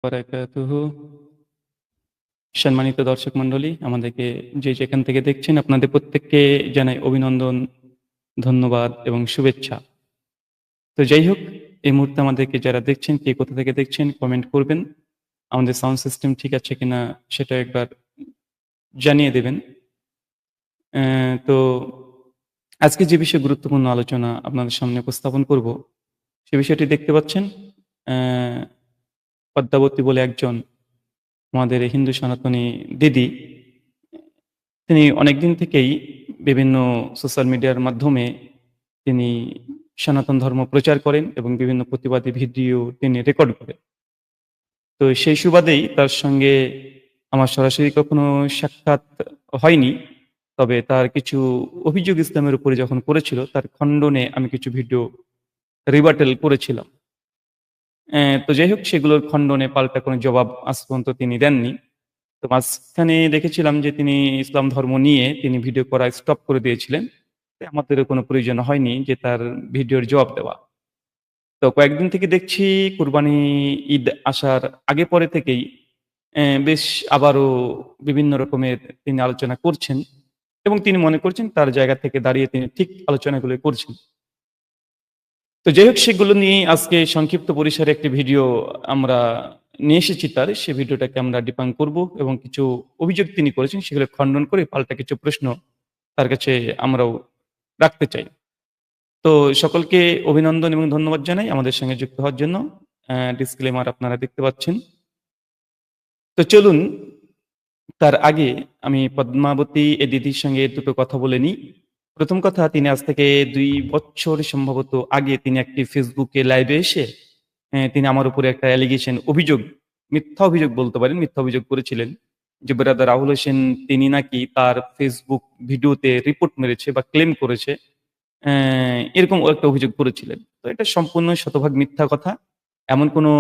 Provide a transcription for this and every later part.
বারাকাতুহু। সম্মানিত দর্শক মণ্ডলী, আমাদেরকে যে যেখান থেকে দেখছেন আপনাদের প্রত্যেককে জানাই অভিনন্দন, ধন্যবাদ এবং শুভেচ্ছা। তো যাই হোক, এই মুহূর্তে আমাদেরকে যারা দেখছেন, কে কোথা থেকে দেখছেন কমেন্ট করবেন। আমাদের সাউন্ড সিস্টেম ঠিক আছে কিনা সেটা একবার জানিয়ে দেবেন। তো আজকে যে বিষয়ে গুরুত্বপূর্ণ আলোচনা আপনাদের সামনে উপস্থাপন করব, সে বিষয়টি দেখতে পাচ্ছেন। পদ্মাবতী বলে একজন আমাদের হিন্দু সনাতনী দিদি, তিনি অনেকদিন থেকেই বিভিন্ন সোশ্যাল মিডিয়ার মাধ্যমে তিনি সনাতন ধর্ম প্রচার করেন এবং বিভিন্ন প্রতিবাদী ভিডিও তিনি রেকর্ড করেন। তো সেই সুবাদেই তার সঙ্গে আমার সরাসরি কখনো সাক্ষাৎ হয়নি। তবে তার কিছু অভিযোগ ইসলামের উপরে যখন করেছিল, তার খণ্ডনে আমি কিছু ভিডিও রিবাটেল করেছিলাম। তো যাই হোক, সেগুলোর খণ্ডনে পাল্টা কোনো জবাব আজ পর্যন্ত তিনি দেননি। তো মাঝখানে দেখেছিলাম যে তিনি ইসলাম ধর্ম নিয়ে তিনি ভিডিও করা স্টপ করে দিয়েছিলেন। তো আমাদেরও কোনো প্রয়োজন হয়নি যে তার ভিডিওর জবাব দেওয়া। তো কয়েকদিন থেকে দেখছি কুরবানি ঈদ আসার আগে পরে থেকেই বেশ আবারও বিভিন্ন রকমের তিনি আলোচনা করছেন এবং তিনি মনে করছেন তার জায়গা থেকে দাঁড়িয়ে তিনি ঠিক আলোচনাগুলো করছেন। তো যাই হোক, সেগুলো নিয়ে আজকে সংক্ষিপ্ত পরিসরে একটি ভিডিও আমরা নিয়ে এসেছি তার। সে ভিডিওটাকে আমরা ডিবাঙ্ক করব এবং কিছু অভিযোগ তিনি করেছেন সেগুলো খণ্ডন করে পাল্টা কিছু প্রশ্ন তার কাছে আমরাও রাখতে চাই। তো সকলকে অভিনন্দন এবং ধন্যবাদ জানাই আমাদের সঙ্গে যুক্ত হওয়ার জন্য। ডিসক্লেমার আপনারা দেখতে পাচ্ছেন। তো চলুন, তার আগে আমি পদ্মাবতী এ দিদির সঙ্গে দুটো কথা বলে নিই। প্রথম কথা, তিনি আজ থেকে ২ বছর সম্ভবত আগে তিনি একটি ফেসবুকে লাইভে এসে তিনি আমার উপরে একটা অ্যালিগেশন অভিযোগ, মিথ্যা অভিযোগ বলতে পারেন, মিথ্যা অভিযোগ করেছিলেন যে ব্রাদার রাহুল হোসেন তিনি নাকি তার ফেসবুক ভিডিওতে রিপোর্ট মেরেছে বা ক্লেম করেছে। এরকম একটা অভিযোগ করেছিলেন। তো এটা সম্পূর্ণ শতভাগ মিথ্যা কথা। এমন কোনো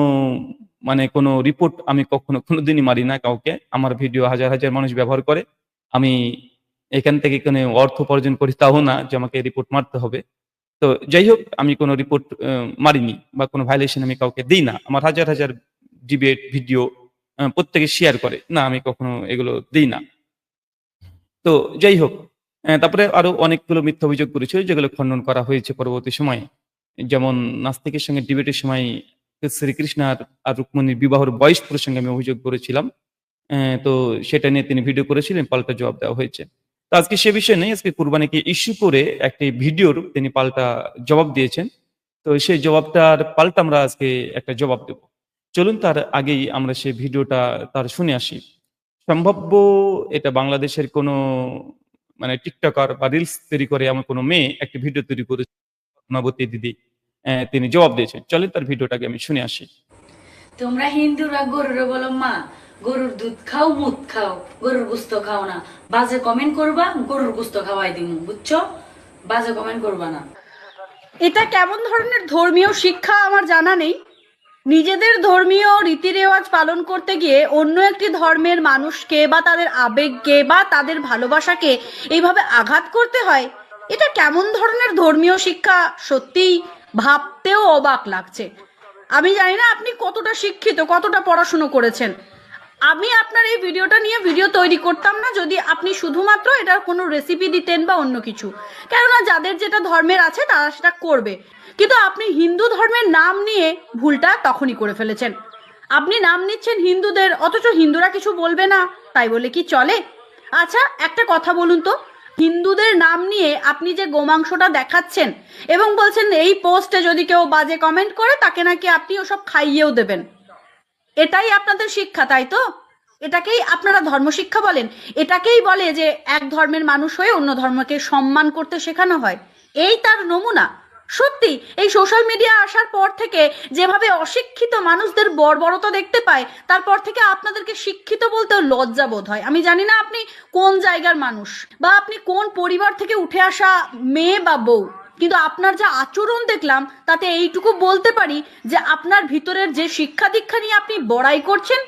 কোনো রিপোর্ট আমি কখনো কোনোদিনই মারি না কাউকে। আমার ভিডিও হাজার, হাজার মানুষ ব্যবহার করে। আমি এখান থেকে কোনো অর্থ উপার্জন করি তাও না যে আমাকে রিপোর্ট মারতে হবে। তো যাই হোক, আমি কোনো রিপোর্ট মারিনি বা কোনো ভায়োলেশন আমি কাউকে দেই না। আমার হাজার, হাজার ডিবেট ভিডিও প্রত্যেকে শেয়ার করে। না, আমি কখনো এগুলো দেই না। তো যাই হোক, তারপরে আরো অনেকগুলো মিথ্যা অভিযোগ করেছিল যেগুলো খণ্ডন করা হয়েছে পরবর্তী সময়ে। যেমন নাস্তিকের সঙ্গে ডিবেটের সময় শ্রীকৃষ্ণ আর রুক্মিণীর বিবাহের বয়স প্রসঙ্গে আমি অভিযোগ করেছিলাম। তো সেটা নিয়ে তিনি ভিডিও করেছিলেন, পাল্টা জবাব দেওয়া হয়েছে। তো আজকে সে বিষয় নেই, আজকে কুরবানিকে ইস্যু করে একটি ভিডিওর তিনি পাল্টা জবাব দিয়েছেন। তো সেই জবাবটার পাল্টা আমরা আজকে একটা জবাব দেব। চলুন, তার আগেই আমরা সেই ভিডিওটা তার শুনে আসি। সম্ভাব্য এটা বাংলাদেশের কোনো টিকটকার বা রিলস তৈরি করে এমন কোনো মেয়ে একটি ভিডিও তৈরি করেছে, পদ্মাবতী দিদি। তিনি জবাব দিয়েছেন। চলেন তার ভিডিওটাকে আমি শুনে আসি। তোমরা হিন্দুরা গরুরে বলো মা, গরুর দুধ খাও, মুদ খাও, গরুর গুস্ত খাও না। বাজে কমেন্ট করবা, গরুর গুস্ত খাওয়াই দিমু, বুঝছো? বাজে কমেন্ট করবা না। এটা কেমন ধরনের ধর্মীয় শিক্ষা আমার জানা নেই। নিজেদের ধর্মীয় রীতি রেওয়াজ পালন করতে গিয়ে অন্য একটি ধর্মের মানুষকে বা তাদের আবেগকে বা তাদের ভালোবাসাকে এইভাবে আঘাত করতে হয়, এটা কেমন ধরনের ধর্মীয় শিক্ষা সত্যিই ভাবতেও অবাক লাগছে। আমি জানি না আপনি কতটা শিক্ষিত, কতটা পড়াশুনো করেছেন। আমি আপনার এই ভিডিওটা নিয়ে ভিডিও তৈরি করতাম না যদি আপনি শুধুমাত্র এটার কোনো রেসিপি দিতেন বা অন্য কিছু। কেননা যাদের যেটা ধর্মের আছে তারা সেটা করবে, কিন্তু আপনি হিন্দু ধর্মের নাম নিয়ে ভুলটা তখনই করে ফেলেছেন। আপনি নাম নিচ্ছেন হিন্দুদের, অথচ হিন্দুরা কিছু বলবে না, তাই বলে কি চলে? আচ্ছা, একটা কথা বলুন তো, হিন্দুদের নাম নিয়ে আপনি যে গোমাংসটা দেখাচ্ছেন এবং বলছেন এই পোস্টে যদি কেউ বাজে কমেন্ট করে তাকে নাকি আপনি ওসব খাইয়েও দেবেন, এটাই আপনাদের শিক্ষা, তাই তো? এটাকেই আপনারা ধর্মশিক্ষা বলেন? এটাকেই বলে যে এক ধর্মের মানুষ হয়ে অন্য ধর্মকে সম্মান করতে শেখানো হয়? এই তার নমুনা? সত্যি এই সোশ্যাল মিডিয়া আসার পর থেকে যেভাবে অশিক্ষিত মানুষদের বর্বরতা দেখতে পায়, তারপর থেকে আপনাদেরকে শিক্ষিত বলতেও লজ্জা বোধ হয়। আমি জানি না আপনি কোন জায়গার মানুষ বা আপনি কোন পরিবার থেকে উঠে আসা মেয়ে বা বউ, কিন্তু আপনার যা আচরণ দেখলাম তাতে এইটুকু বলতে পারি যে আপনার ভিতরের যে শিক্ষা দীক্ষা নিয়ে আপনি বড়াই করছেন,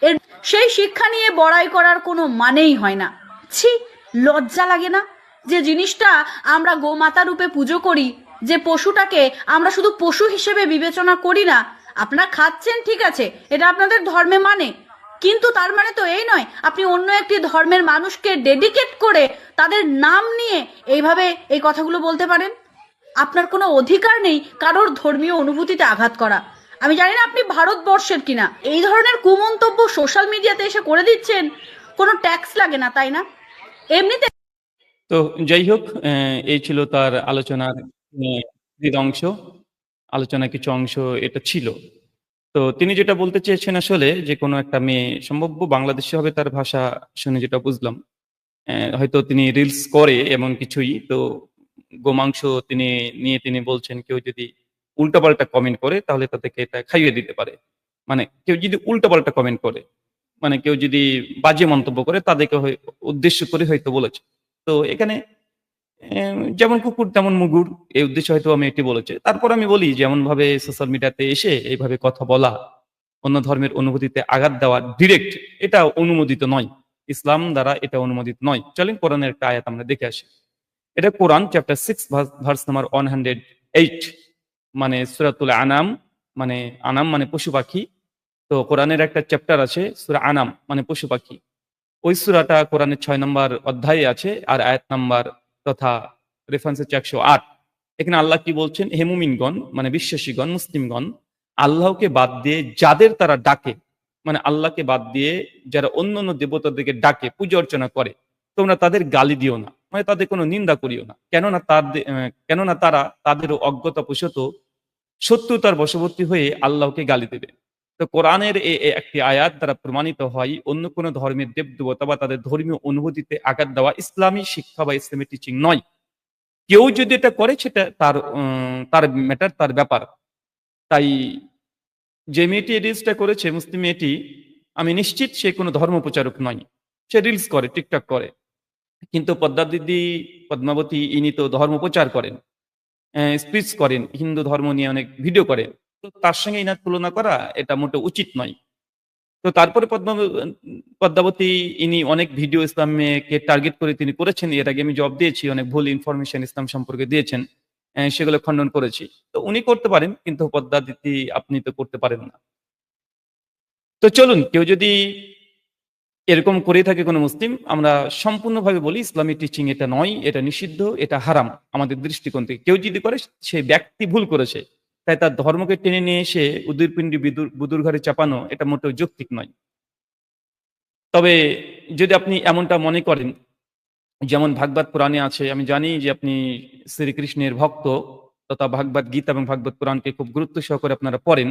এর সেই শিক্ষা নিয়ে বড়াই করার কোনো মানেই হয় না। ছি, লজ্জা লাগে না? যে জিনিসটা আমরা গোমাতা রূপে পুজো করি, যে পশুটাকে আমরা শুধু পশু হিসেবে বিবেচনা করি না, আপনারা খাচ্ছেন, ঠিক আছে, এটা আপনাদের ধর্মে মানে, কিন্তু তার মানে তো এই নয় আপনি অন্য একটি ধর্মের মানুষকে ডেডিকেট করে তাদের নাম নিয়ে এইভাবে এই কথাগুলো বলতে পারেন। আপনার কোনো অধিকার নেই কারোর ধর্মীয় অনুভূতিতে আঘাত করা। আমি জানি না আপনি ভারতবর্ষের কিনা, এই ধরনের কুমন্তব্য সোশ্যাল মিডিয়াতে এসে করে দিচ্ছেন, কোনো ট্যাক্স লাগে না, তাই না? এমনিতে তো যাই হোক, এই ছিল তার আলোচনার অংশ, আলোচনা কিছু অংশ এটা ছিল। তো তিনি যেটা বলতে চেয়েছেন আসলে, যে কোনো একটা মেয়ে সম্ভাব্য বাংলাদেশি হবে তার ভাষা শুনে যেটা বুঝলাম, হয়তো তিনি রিলস করে এমন কিছুই। তো গোমাংস তিনি নিয়ে তিনি বলছেন কেউ যদি উল্টাপাল্টা কমেন্ট করে তাহলে তাদেরকে এটা খাইয়ে দিতে পারে। মানে কেউ যদি উল্টাপাল্টা কমেন্ট করে, মানে কেউ যদি বাজে মন্তব্য করে তাদেরকে উদ্দেশ্য করে হয়তো বলেছে। তো এখানে যেমন কুকুর তেমন মুগুর, এই উদ্দেশ্যে হয়তো আমি এটি বলেছে। তারপর আমি বলি যেমন ভাবে সোশ্যাল মিডিয়াতে এসে এইভাবে কথা বলা, অন্য ধর্মের অনুভূতিতে আঘাত দেওয়া ডিরেক্ট, এটা অনুমোদিত নয়। ইসলাম দ্বারা এটা অনুমোদিত নয়। চলেন কোরআনের একটা আয়াত আমরা দেখে আসি। এটা কোরআন চ্যাপ্টার 6 ভার্স নাম্বার 108, মানে সূরাতুল আনাম, মানে আনাম মানে পশু পাখি। তো কোরআনের একটা চ্যাপ্টার আছে সূরা আনাম মানে পশু পাখি। ওই সূরাটা কোরআনের 6 নম্বর অধ্যায়ে আছে, আর আয়াত নাম্বার তথা রেফারেন্স হচ্ছে 108। এখানে আল্লাহ কি বলছেন? হে মুমিনগণ, মানে বিশ্বাসীগণ, মুসলিমগণ, আল্লাহকে বাদ দিয়ে যাদের তারা ডাকে, মানে আল্লাহকে বাদ দিয়ে যারা অন্য অন্য দেবতাদেরকে ডাকে, পূজা অর্চনা করে, তোমরা তাদের গালি দিও না, মানে তাদের কোনো নিন্দা করিও না। কেননা তারা তাদের অজ্ঞতাবশত শত্রুতার বশবর্তী হয়ে আল্লাহকে গালি দেবে। তো কোরআনের একটি আয়াত দ্বারা প্রমাণিত হয় অন্য কোনো ধর্মের দেবদেবতা বা তাদের ধর্মীয় অনুভূতিতে আঘাত দেওয়া ইসলামী শিক্ষা বা ইসলামী টিচিং নয়। কেউ যদি এটা করে সেটা তার ম্যাটার, তার ব্যাপার। তাই যে মেয়েটি এই রিলসটা করেছে, মুসলিম মেয়েটি, আমি নিশ্চিত সে কোনো ধর্ম প্রচারক নয়। সে রিলস করে, টিকটক করে। কিন্তু পদ্মা দিদি, পদ্মাবতী, ইনি তো ধর্ম প্রচার করেন, স্পিচ করেন, হিন্দু ধর্ম নিয়ে অনেক ভিডিও করেন। তো তার সঙ্গে ইনার তুলনা করা এটা মোটেও উচিত নয়। তো তারপরে পদ্মাবতী ইনি অনেক ভিডিও ইসলামকে টার্গেট করে তিনি করেছেন। এর আগে আমি জবাব দিয়েছি, অনেক ভুল ইনফরমেশন ইসলাম সম্পর্কে দিয়েছেন, সেগুলো খণ্ডন করেছি। তো উনি করতে পারেন, কিন্তু পদ্মা দিদি আপনি তো করতে পারেন না। তো চলুন, কেউ যদি এরকম করে থাকে কোনো মুসলিম, আমরা সম্পূর্ণভাবে বলি ইসলামী টিচিং এটা নয়, এটা নিষিদ্ধ, এটা হারাম আমাদের দৃষ্টিকোণ থেকে। কেউ যদি করে সে ব্যক্তি ভুল করেছে, তাই তার ধর্মকে টেনে নিয়ে এসে উদুরপিণ্ডি বুদুর ঘরে চাপানো এটা মোটেও যৌক্তিক নয়। তবে যদি আপনি এমনটা মনে করেন, যেমন ভাগবত পুরাণে আছে, আমি জানি যে আপনি শ্রীকৃষ্ণের ভক্ত তথা ভাগবত গীতা এবং ভাগবত পুরাণকে খুব গুরুত্ব সহকারে আপনারা পড়েন।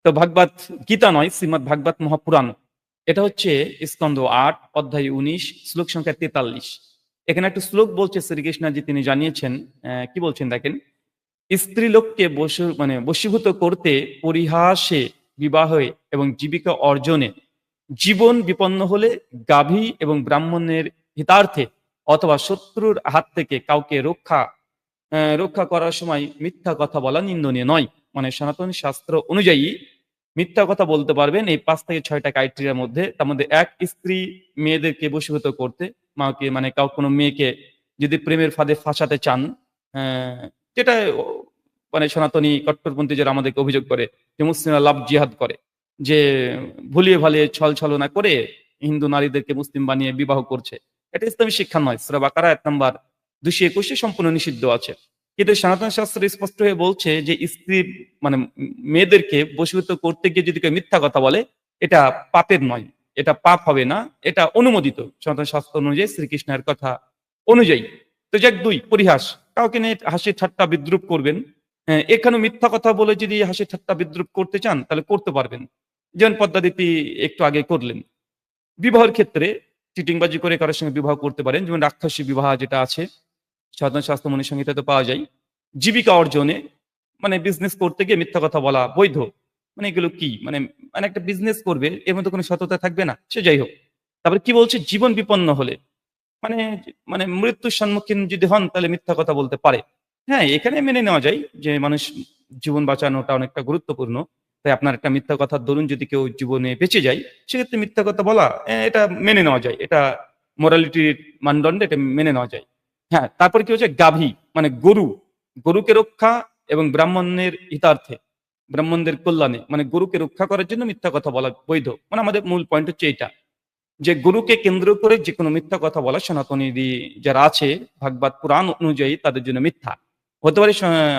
তো ভাগবত গীতা নয়, শ্রীমদ ভাগবত মহাপুরাণ, এটা হচ্ছে স্কন্ধ 8 অধ্যায় 19 শ্লোক সংখ্যা 43। এখানে একটা শ্লোক বলছে শ্রীকৃষ্ণজি, তিনি জানিয়েছেন, কি বলছেন দেখেন, স্ত্রীলোককে বশীভূত করতে, পরিহাসে, বিবাহে এবং জীবিকা অর্জনে, জীবন বিপন্ন হলে গাভী এবং ব্রাহ্মণের হিতার্থে অথবা শত্রুর হাত থেকে কাউকে রক্ষা করার সময় মিথ্যা কথা বলা নিন্দনীয় নয়। মানে সনাতন শাস্ত্র অনুযায়ী মিথ্যা কথা বলতে পারবেন এই 5 থেকে 6টা ক্রাইটেরিয়ার মধ্যে। তার মধ্যে এক, স্ত্রী মেয়েদেরকে বশীভূত করতে, মাকে মানে কোনো মেয়েকে যদি প্রেমের ফাঁদে ফাঁসাতে চান, যেটা মানে সনাতনী কট্টরপন্থী যারা আমাদেরকে অভিযোগ করে যে মুসলিমরা লাভ জিহাদ করে, যে ভুলিয়ে ভালিয়ে ছল ছলনা করে হিন্দু নারীদেরকে মুসলিম বানিয়ে বিবাহ করছে, এটা ইসলামী শিক্ষা নয়। সূরা বাকারা আয়াত নাম্বার 221 সম্পূর্ণ নিষিদ্ধ আছে। কিন্তু সনাতন শাস্ত্র স্পষ্ট হয়ে বলছে যে স্ত্রী মানে মেয়েদেরকে বশীভূত করতে গিয়ে যদি কেউ মিথ্যা কথা বলে, এটা পাপের নয়, এটা পাপ হবে না, এটা অনুমোদিত সনাতন শাস্ত্র অনুযায়ী, শ্রীকৃষ্ণের কথা অনুযায়ী। তো যাক, 2, পরিহাস, কাউকে নিয়ে হাসি ঠাট্টা বিদ্রুপ করবেন। এখানে মিথ্যা কথা বলে যদি হাসি ঠাট্টা বিদ্রুপ করতে চান তাহলে করতে পারবেন, যেমন পদ্মাদিতি একটু আগে করলেন। বিবাহের ক্ষেত্রে চিটিংবাজি করে কারোর সঙ্গে বিবাহ করতে পারেন, যেমন রাক্ষসী বিবাহ যেটা আছে সাধারণ শাস্ত্র মনে সংহিতাতে পাওয়া যায়। জীবিকা অর্জনে, মানে বিজনেস করতে গিয়ে মিথ্যা কথা বলা বৈধ। মানে এগুলো কি, মানে মানে একটা বিজনেস করবে, এর মধ্যে কোনো সততা থাকবে না, সে যাই হোক। তারপরে কি বলছে, জীবন বিপন্ন হলে, মানে মানে মৃত্যুর সম্মুখীন যদি হন তাহলে মিথ্যা কথা বলতে পারে। হ্যাঁ, এখানে মেনে নেওয়া যায় যে মানুষ জীবন বাঁচানোটা অনেকটা গুরুত্বপূর্ণ। তাই আপনার একটা মিথ্যা কথার দরুন যদি কেউ জীবনে বেঁচে যায়, সেক্ষেত্রে মিথ্যা কথা বলা এটা মেনে নেওয়া যায়, এটা মোরালিটির মানদণ্ডে এটা মেনে নেওয়া যায়। হ্যাঁ, তারপর কি হচ্ছে, গাভী মানে গরুকে রক্ষা এবং ব্রাহ্মণের হিতার্থে, ব্রাহ্মণদের কল্যাণে, মানে গরুকে রক্ষা করার জন্য মিথ্যা কথা বলা বৈধ। মানে আমাদের মূল পয়েন্ট হচ্ছে এটা, যে গরুকে কেন্দ্র করে যে কোনো মিথ্যা কথা বলা সনাতনী যারা আছে ভাগবত পুরাণ অনুযায়ী তাদের জন্য মিথ্যা হতে পারে।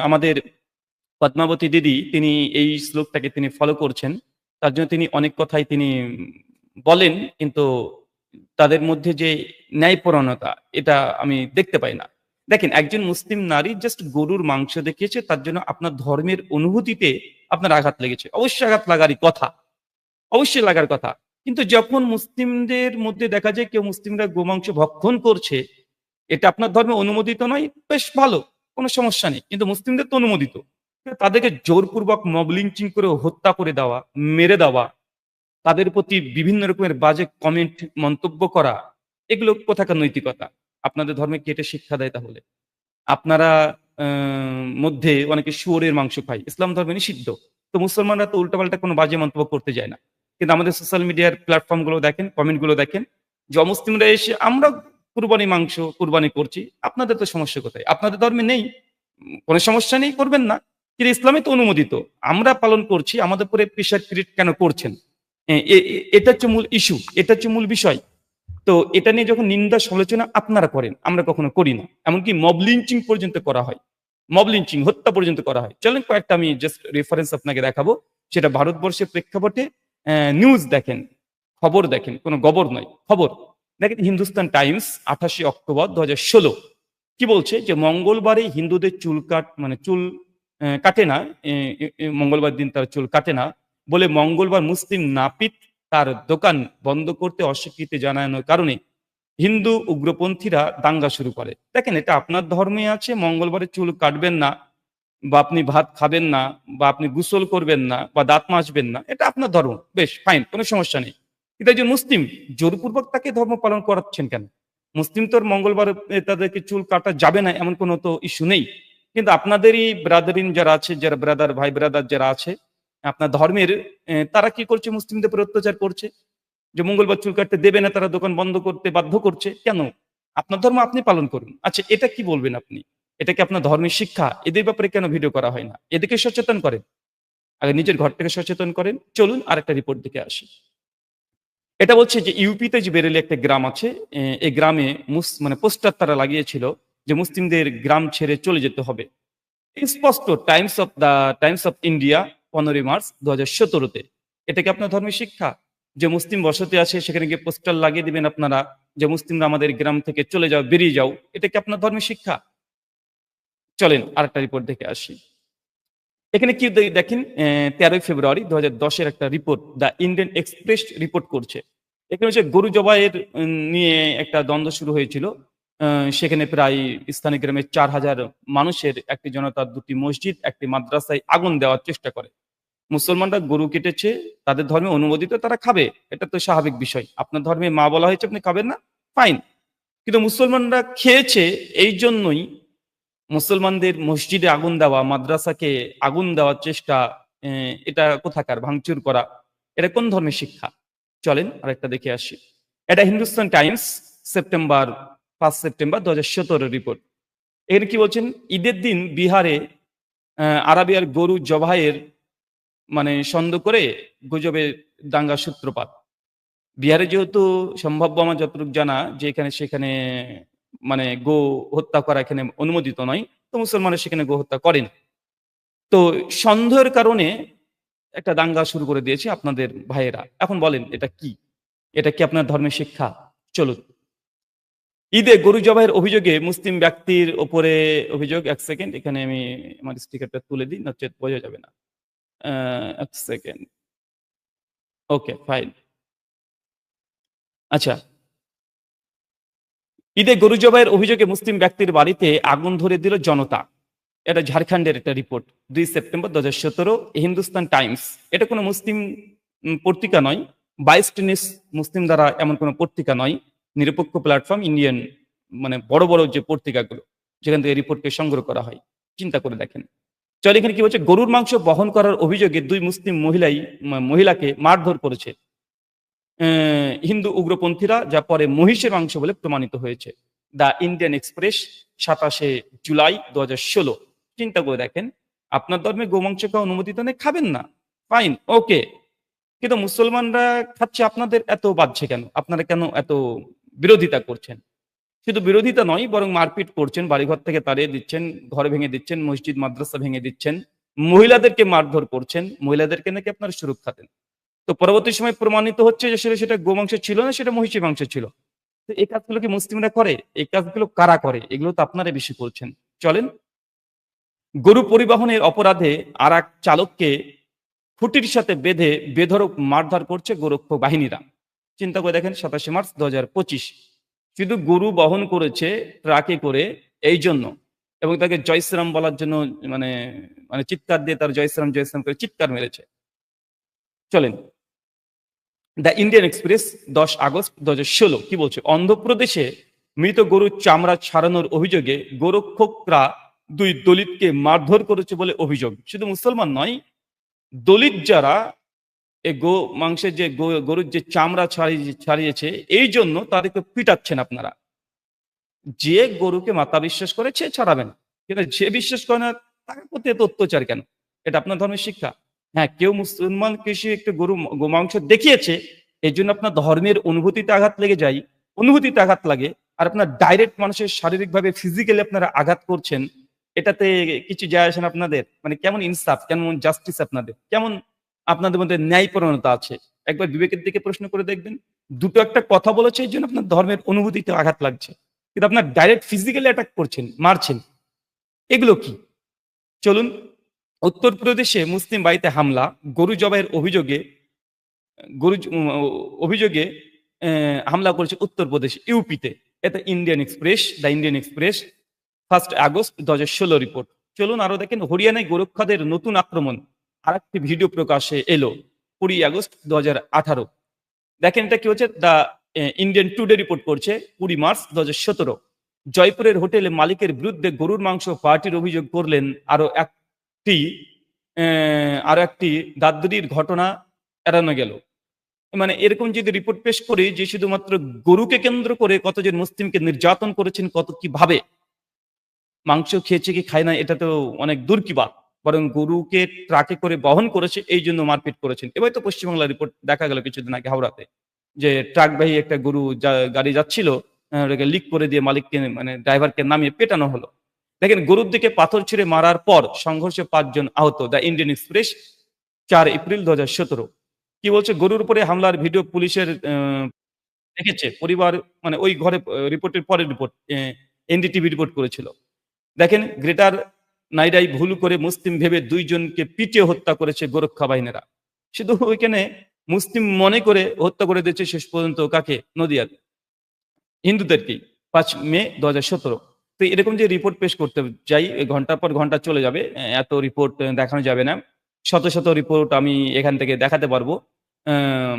আমাদের পদ্মাবতী দিদি তিনি এই শ্লোকটাকে তিনি ফলো করছেন, তার জন্য তিনি অনেক কথাই তিনি বলেন, কিন্তু তাদের মধ্যে যে ন্যায়পরায়ণতা এটা আমি দেখতে পাই না। দেখেন, একজন মুসলিম নারী জাস্ট গরুর মাংস দেখিয়েছে, তার জন্য আপনার ধর্মের অনুভূতিতে আপনার আঘাত লেগেছে। অবশ্যই আঘাত লাগারই কথা, অবশ্যই লাগার কথা। কিন্তু যখন মুসলিমদের মধ্যে দেখা যায় কেউ মুসলিমরা গোমাংস ভক্ষণ করছে, এটা আপনার ধর্মে অনুমোদিত নয়, বেশ ভালো, কোনো সমস্যা নেই, কিন্তু মুসলিমদের তো অনুমোদিত। কিন্তু তাদেরকে জোরপূর্বক মব লিঞ্চিং করে হত্যা করে দেওয়া, মেরে দেওয়া, তাদের প্রতি বিভিন্ন রকমের বাজে কমেন্ট মন্তব্য করা, এগুলো কোথাকার নৈতিকতা? আপনাদের ধর্মে কে এটা শিক্ষা দেয়? তাহলে আপনারা মধ্যে অনেকে শুয়োরের মাংস খায়, ইসলাম ধর্মে নিষিদ্ধ, তো মুসলমানরা তো উল্টাপাল্টা কোনো বাজে মন্তব্য করতে যায় না। কিন্তু আমাদের সোশ্যাল মিডিয়ার প্ল্যাটফর্ম গুলো দেখেন, কমেন্ট গুলো দেখেন, যে অমুসলিমরা এসে আমরা কুরবানি মাংস কুরবানি করছি, আপনাদের তো সমস্যা কোথায়? আপনাদের ধর্মে নেই, কোনো সমস্যা নেই, করবেন না, কিন্তু ইসলামে তো অনুমোদিত, আমরা পালন করছি, আমাদের উপরে প্রেশার ক্রিয়েট কেন করছেন? এটা হচ্ছে মূল ইস্যু, এটা হচ্ছে মূল বিষয়। তো এটা নিয়ে যখন নিন্দা সমালোচনা আপনারা করেন, আমরা কখনো করি না। এমনকি মব লিঞ্চিং পর্যন্ত করা হয়, মব লিঞ্চিং, হত্যা পর্যন্ত করা হয়। চলেন কয়েকটা আমি জাস্ট রেফারেন্স আপনাকে দেখাবো, সেটা ভারতবর্ষের প্রেক্ষাপটে। নিউজ দেখেন, খবর দেখেন, কোনো গবর নয়, খবর দেখেন। হিন্দুস্তান টাইমস 28 অক্টোবর 2016 কি বলছে, যে মঙ্গলবারে হিন্দুদের চুল চুল কাটে না, মঙ্গলবার দিন তার চুল কাটে না বলে মঙ্গলবার মুসলিম নাপিত তার দোকান বন্ধ করতে অস্বীকৃতি জানানোর কারণে হিন্দু উগ্রপন্থীরা দাঙ্গা শুরু করে। দেখেন, এটা আপনার ধর্মে আছে মঙ্গলবারে চুল কাটবেন না, বা আপনি ভাত খাবেন না, বা আপনি গোসল করবেন না, বা দাঁত মাজবেন না, এটা আপনার ধর্ম, বেশ ফাইন, কোনো সমস্যা নেই। কিন্তু একজন মুসলিম জোরপূর্বক তাকে ধর্ম পালন করাচ্ছেন কেন? মুসলিম তো মঙ্গলবার তাদেরকে চুল কাটা যাবে না এমন কোনো তো ইস্যু নেই। কিন্তু আপনাদেরই ব্রাদারিন যারা আছে, যারা ব্রাদার ভাই ব্রাদার যারা আছে আপনার ধর্মের, তারা কি করছে? মুসলিমদের উপর অত্যাচার করছে, যে মঙ্গলবার চুল কাটতে দেবে না, তারা দোকান বন্ধ করতে বাধ্য করছে। কেন? আপনার ধর্ম আপনি পালন করুন। আচ্ছা, এটা কি বলবেন আপনি? এটা কি আপনার ধর্মের শিক্ষা? এদের ব্যাপারে কেন ভিডিও করা হয় না? এদেরকে সচেতন করেন, আগে নিজের ঘর থেকে সচেতন করেন। চলুন আরেকটা রিপোর্ট দিকে আসি। এটা বলছে যে ইউপিতে যে বেরেলি একটা গ্রাম আছে, এই গ্রামে পোস্টার তারা লাগিয়েছিল যে মুসলিমদের গ্রাম ছেড়ে চলে যেতে হবে। স্পষ্ট টাইমস অফ ইন্ডিয়া 15 মার্চ 2017-তে। এটা কি আপনার ধর্মের শিক্ষা? যে মুসলিম বসতি আছে সেখানে গিয়ে পোস্টার লাগিয়ে দিবেন আপনারা, যে মুসলিমরা আমাদের গ্রাম থেকে চলে যাও, বেরিয়ে যাও, এটা কি আপনার ধর্মের শিক্ষা? চলেন আরেকটা রিপোর্ট দেখে আসি। এখানে কি দেখেন, 13 ফেব্রুয়ারি 2010-এর একটা report the Indian express report করছে। এখানে হচ্ছে গরু জবাইয়ের নিয়ে একটা দ্বন্দ্ব শুরু হয়েছিল। সেখানে প্রায় স্থানীয় গ্রামের 4000 মানুষের একটি জনতার 2টি মসজিদ, একটি মাদ্রাসায় আগুন দেওয়ার চেষ্টা করে। মুসলমানরা গরু কেটেছে, তাদের ধর্মে অনুমোদিত, তারা খাবে, এটা তো স্বাভাবিক বিষয়। আপনার ধর্মে মা বলা হয়েছে, আপনি খাবেন না, ফাইন। কিন্তু মুসলমানরা খেয়েছে, এই জন্যই মুসলমানদের মসজিদে আগুন দেওয়া, মাদ্রাসাকে আগুন দেওয়ার চেষ্টা, এটা কোথাকার ভাঙচুর করা, এটা কোন ধর্মের শিক্ষা? চলেন আরেকটা দেখে আসি। এটা হিন্দুস্তান টাইমস 5 সেপ্টেম্বর 2017 রিপোর্ট। এর কি বলছেন, ঈদের দিন বিহারে আরাবিয়ার গরু জবাইয়ের সন্দেহ করে গুজবে দাঙ্গা সূত্রপাত। বিহারে যেহেতু সম্ভাব্য, আমার যতটুকু জানা, যে সেখানে গো হত্যা করা এখানে অনুমোদিত নয়, তো মুসলমানের সেখানে গো হত্যা করেন। তো সন্দেহের কারণে একটা দাঙ্গা শুরু করে দিয়েছে আপনাদের ভাইয়েরা। এখন বলেন এটা কি? এটা কি আপনার ধর্মের শিক্ষা? চলুন, ঈদে গরু জবাইয়ের অভিযোগে মুসলিম ব্যক্তির ওপরে অভিযোগ। 1 সেকেন্ড, এখানে আমি আমার স্টিকারটা তুলে দিই, নচেত বোঝা যাবে না। 1 সেকেন্ড, ওকে ফাইন। আচ্ছা, ঈদে গরু জবাইয়ের অভিযোগে মুসলিম ব্যক্তির বাড়িতে আগুন ধরে দিল জনতা। এটা ঝাড়খণ্ডের একটা রিপোর্ট, 2 সেপ্টেম্বর 2017, হিন্দুস্তান টাইমস। এটা কোনো মুসলিম পত্রিকা নয়, 22টি নিউজ মুসলিম দ্বারা এমন কোনো পত্রিকা নয়, নিরপেক্ষ প্ল্যাটফর্ম, ইন্ডিয়ান বড় বড় যে পত্রিকাগুলো, যেখান থেকে রিপোর্টকে সংগ্রহ করা হয়। চিন্তা করে দেখেন। চল, এখানে কি বলছে, গরুর মাংস বহন করার অভিযোগে 2 মুসলিম মহিলাকে মারধর করেছে হিন্দু উগ্রপন্থীরা, যা পরে মহিষের মাংস বলে প্রমাণিত হয়েছে। The Indian express 27 July 2016। চিন্তা করে দেখেন, আপনার ধর্মে গোমাংস খাওয়া অনুমোদিত নেই, খাবেন না, ফাইন, ওকে। কিন্তু মুসলমানরা খাচ্ছে, আপনাদের এত বাজছে কেন? আপনারা কেন এত বিরোধিতা করছেন? শুধু বিরোধিতা নয়, বরং মারপিট করছেন, বাড়িঘর থেকে তাড়িয়ে দিচ্ছেন, ঘর ভেঙে দিচ্ছেন, মসজিদ মাদ্রাসা ভেঙে দিচ্ছেন, মহিলাদেরকে মারধর করছেন, মহিলাদেরকে নাকি আপনারা সুরক্ষা দেন। তো পরবর্তী সময় প্রমাণিত হচ্ছে যে আসলে সেটা গোমাংস ছিল না, সেটা মহিষী মাংস ছিল। তো এই কাজগুলো কি মুসলিমরা করে? এই কাজগুলো কারা করে? এগুলো তো আপনারা বেশি করছেন। চলেন, গরু পরিবহনের অপরাধে আরেক চালককে খুঁটির সাথে বেঁধে বেধড়ক মারধর করছে গোরক্ষক বাহিনীরা। চিন্তা করে দেখেন, 27 মার্চ 2025 শুধু গরু বহন করেছে ট্রাকে করে এই জন্য, এবং তাকে জয় শ্রীরাম বলার জন্য মানে মানে চিৎকার দিয়ে তার জয় শ্রীরাম জয় শ্রীরাম করে চিৎকার মেরেছে। চলেন, দ্য ইন্ডিয়ান এক্সপ্রেস 10 আগস্ট 2016 কি বলছে? অন্ধ্রপ্রদেশে মৃত গরুর চামড়া ছাড়ানোর অভিযোগে গোরক্ষকরা 2 দলিতকে মারধর করেছে বলে অভিযোগ। শুধু মুসলমান নয়, দলিত যারা এই মাংসের যে গরুর যে চামড়া ছাড়িয়েছে এই জন্য তাদেরকে পিটাচ্ছেন আপনারা। যে গরুকে মাতা বিশ্বাস করে সে ছাড়াবেন, কিন্তু যে বিশ্বাস করে না তার প্রতি এত অত্যাচার কেন? এটা আপনার ধর্মের শিক্ষা? হ্যাঁ, কেউ মুসলমান কৃষি একটু গোমাংস দেখিয়েছে, এই জন্য আপনার ধর্মের অনুভূতিতে আঘাত লেগে যায়, অনুভূতিতে আঘাত লাগে, আর আপনার ডাইরেক্ট মানুষের শারীরিকভাবে ফিজিক্যালি আপনারা আঘাত করছেন, এটাতে কিছু যায় আসে না আপনাদের? মানে কেমন ইনসাফ, কেমন জাস্টিস আপনাদের, কেমন আপনাদের মধ্যে ন্যায়পরায়ণতা আছে? একবার বিবেকের দিকে প্রশ্ন করে দেখবেন। দুটো একটা কথা বলেছে এই জন্য আপনার ধর্মের অনুভূতিতে আঘাত লাগছে, কিন্তু আপনার ডাইরেক্ট ফিজিক্যালি অ্যাটাক করছেন, মারছেন, এগুলো কি? চলুন, উত্তরপ্রদেশে মুসলিম বাড়িতে হামলা, গরু জবাইয়ের অভিযোগে গরু অভিযোগে হামলা করেছে উত্তরপ্রদেশ, ইউপিতে। এটা Indian express, the Indian express 1 August 2016 report. চলুন আরো দেখেন, হরিয়ানায় গোরক্ষাদের নতুন আক্রমণ, আরেকটি ভিডিও প্রকাশে এলো 20 আগস্ট 2018। দেখেন এটা কি হচ্ছে, দ্য ইন্ডিয়ান টুডে রিপোর্ট করছে 20 মার্চ 2017। জয়পুরের হোটেলে মালিকের বিরুদ্ধে গরুর মাংস পার্টির অভিযোগ করলেন আরো একটি দাদ্দরির ঘটনা এড়ানো গেল। মানে এরকম যদি রিপোর্ট পেশ করি যে শুধুমাত্র গরুকে কেন্দ্র করে কতজন মুসলিমকে নির্যাতন করেছেন, কত কিভাবে মাংস খেয়েছে কি খায় না, এটা তো অনেক দূর কি বাত, বরং গরুকে ট্রাকে করে বহন করেছে এই জন্য মারপিট করেছেন। এবার তো পশ্চিমবাংলার রিপোর্ট দেখা গেল কিছুদিন আগে হাওড়াতে, যে ট্রাকবাহী একটা গরু গাড়ি যাচ্ছিল, ওটাকে লিক করে দিয়ে মালিককে মানে ড্রাইভারকে নামিয়ে পেটানো হলো। দেখেন, গরুর দিকে পাথর ছুঁড়ে মারার পর সংঘর্ষে 5 জন আহত। দ্য ইন্ডিয়ান এক্সপ্রেস 4 এপ্রিল 2017 কি বলছে? গরুর উপরে হামলার ভিডিও পুলিশের দেখেছে পরিবার, মানে ওই ঘরে রিপোর্টের পরের রিপোর্ট এনডিটিভি রিপোর্ট করেছিল। দেখেন, গ্রেটার নাইডাই ভুল করে মুসলিম ভেবে 2 জনকে পিটিয়ে হত্যা করেছে গোরক্ষা বাহিনীরা। শুধু ওইখানে মুসলিম মনে করে হত্যা করে দিয়েছে শেষ পর্যন্ত কাকে? নদিয়াতে হিন্দুদেরকেই, 5 মে 2017। তো এরকম যে রিপোর্ট পেশ করতে যাই, ঘন্টার পর ঘন্টা চলে যাবে, এত রিপোর্ট দেখানো যাবে না। শত শত রিপোর্ট আমি এখান থেকে দেখাতে পারবো।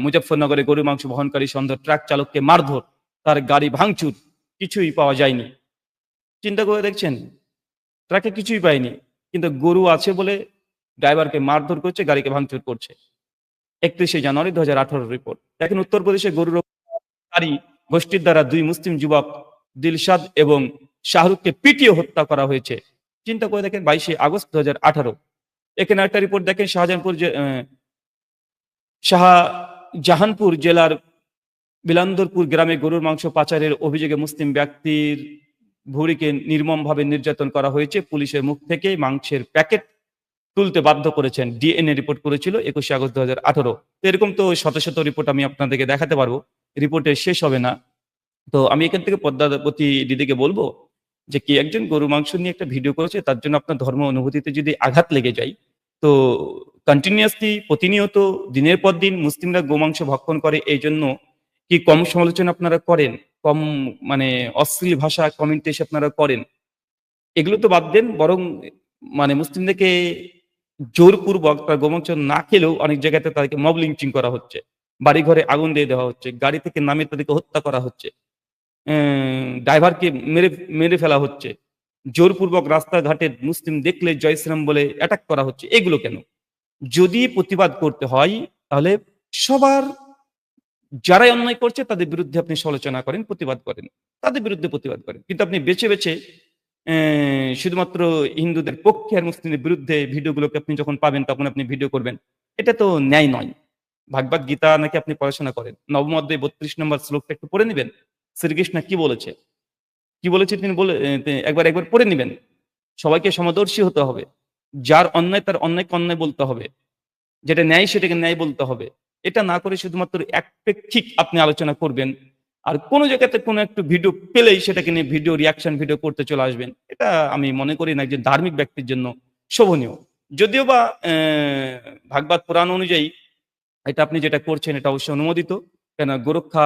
মুজফ্ফরনগরে গরু মাংস বহনকারী সন্দেহ ট্রাক চালককে মারধর, তার গাড়ি ভাঙচুর, কিছুই পাওয়া যায়নি। চিন্তা করে দেখছেন, ট্রাকে কিছুই পায়নি, কিন্তু গরু আছে বলে ড্রাইভারকে মারধর করছে, গাড়িকে ভাঙচুর করছে। 31শে জানুয়ারি 2018 রিপোর্ট। দেখেন, উত্তরপ্রদেশে গরুরকারী গোষ্ঠীর দ্বারা 2 মুসলিম যুবক দিলশাদ এবং শাহরুখকে পিটিয়ে হত্যা করা হয়েছে। চিন্তা করে দেখেন, 22শে আগস্ট 2018। এখানে একটা রিপোর্ট দেখেন, শাহজাহানপুর জেলার বিলান্দরপুর গ্রামে গরুর মাংস পাচারের অভিযোগে মুসলিম ব্যক্তির ভুঁড়িকে নির্মমভাবে নির্যাতন করা হয়েছে। পুলিশের মুখ থেকে মাংসের প্যাকেট তুলতে বাধ্য করেছেন, ডিএনএ রিপোর্ট করেছিল 21শে আগস্ট 2018। তো এরকম তো শত শত রিপোর্ট আমি আপনাদেরকে দেখাতে পারবো, রিপোর্টে শেষ হবে না। তো আমি এখান থেকে পদ্মাবতী দিদিকে বলবো যে কি একজন গরু মাংস নিয়ে একটা ভিডিও করেছে, তার জন্য আপনার ধর্ম অনুভূতিতে যদি আঘাত লেগে যায়, তো কন্টিনিউয়াসলি প্রতিনিয়ত দিনের পর দিন মুসলিমরা গোমাংস ভক্ষণ করে, এই জন্য কি কম সমালোচনা আপনারা করেন, কম মানে অশ্লীল ভাষা কমেন্টে এসে আপনারা করেন? এগুলো তো বাদ দেন, বরং মানে মুসলিমদেরকে জোরপূর্বক তার গোমাংস না খেলেও অনেক জায়গাতে তাদেরকে মব লিঞ্চিং করা হচ্ছে, বাড়ি ঘরে আগুন দিয়ে দেওয়া হচ্ছে, গাড়ি থেকে নামিয়ে তাদেরকে হত্যা করা হচ্ছে, ড্রাইভারকে মেরে ফেলা হচ্ছে, জোরপূর্বক রাস্তাঘাটে মুসলিম দেখলে জয় শ্রীরাম বলে অ্যাটাক করা হচ্ছে। এগুলো কেন? যদি প্রতিবাদ করতে হয় তাহলে সবার, যারাই অন্যায় করছে তাদের বিরুদ্ধে আপনি সমালোচনা করেন, প্রতিবাদ করেন, তাদের বিরুদ্ধে প্রতিবাদ করেন, কিন্তু আপনি বেছে বেছে শুধুমাত্র হিন্দুদের পক্ষে আর মুসলিমদের বিরুদ্ধে ভিডিওগুলোকে আপনি যখন পাবেন তখন আপনি ভিডিও করবেন। এটা তো ন্যায় নয়। ভাগবত গীতা নাকি আপনি পড়াশোনা করেন। নবম অধ্যায় ৩২ নম্বর শ্লোকটা একটু পড়ে নিবেন। শ্রীকৃষ্ণ কি বলেছে? কি বলেছে তিনি একবার পড়ে নিবেন। সবাইকে সমদর্শী হতে হবে। যার অন্যায় তার অন্যায়কে অন্যায় বলতে হবে। যেটা ন্যায় সেটাকে ন্যায় বলতে হবে। এটা না করে শুধুমাত্র একপেক্ষিক আপনি আলোচনা করবেন। আর কোন জায়গাতে কোনো একটু ভিডিও পেলেই সেটাকে নিয়ে রিঅ্যাকশন ভিডিও করতে চলে আসবেন। এটা আমি মনে করি না একজন ধার্মিক ব্যক্তির জন্য শোভনীয়। যদিও বা ভাগবত পুরাণ অনুযায়ী এটা আপনি যেটা করছেন এটা অবশ্যই অনুমোদিত। কেন গোরক্ষা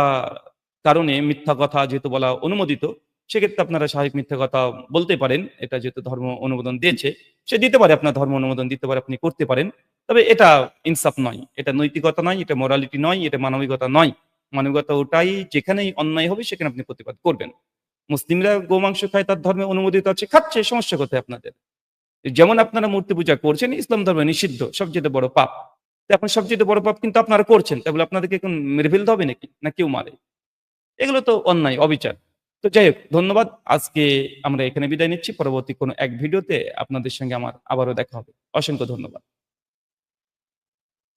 কারণে মিথ্যা কথা যেহেতু বলা অনুমোদিত, সেক্ষেত্রে আপনারা স্বাভাবিক মিথ্যা কথা বলতে পারেন। এটা যেহেতু ধর্ম অনুমোদন দিয়েছে, সে দিতে পারে, আপনার ধর্ম অনুমোদন দিতে পারে, আপনি করতে পারেন। তবে এটা ইনসাফ নয়, এটা নৈতিকতা নয়, এটা মোরালিটি নয়, এটা মানবিকতা নয়। মানবিকতা ওটাই যেখানেই অন্যায় হবে সেখানে আপনি প্রতিবাদ করবেন। মুসলিমরা গোমাংস খায়, তার ধর্মে অনুমোদিত আছে, খাচ্ছে, সমস্যা কোথায় আপনাদের? যেমন আপনারা মূর্তি পূজা করছেন, ইসলাম ধর্মে নিষিদ্ধ, সবচেয়ে বড় পাপ। তো এখন সবচেয়ে বড় পাপ কিন্তু আপনারা করছেন, তাহলে আপনাদেরকে এখন মেরে ফেলতে হবে নাকি, না কেউ মারে? এগুলো তো অন্যায়, অবিচার। তো যাই হোক, ধন্যবাদ। আজকে আমরা এখানে বিদায় নিচ্ছি। পরবর্তী কোনো এক ভিডিওতে আপনাদের সঙ্গে আমার আবারও দেখা হবে। অসংখ্য ধন্যবাদ।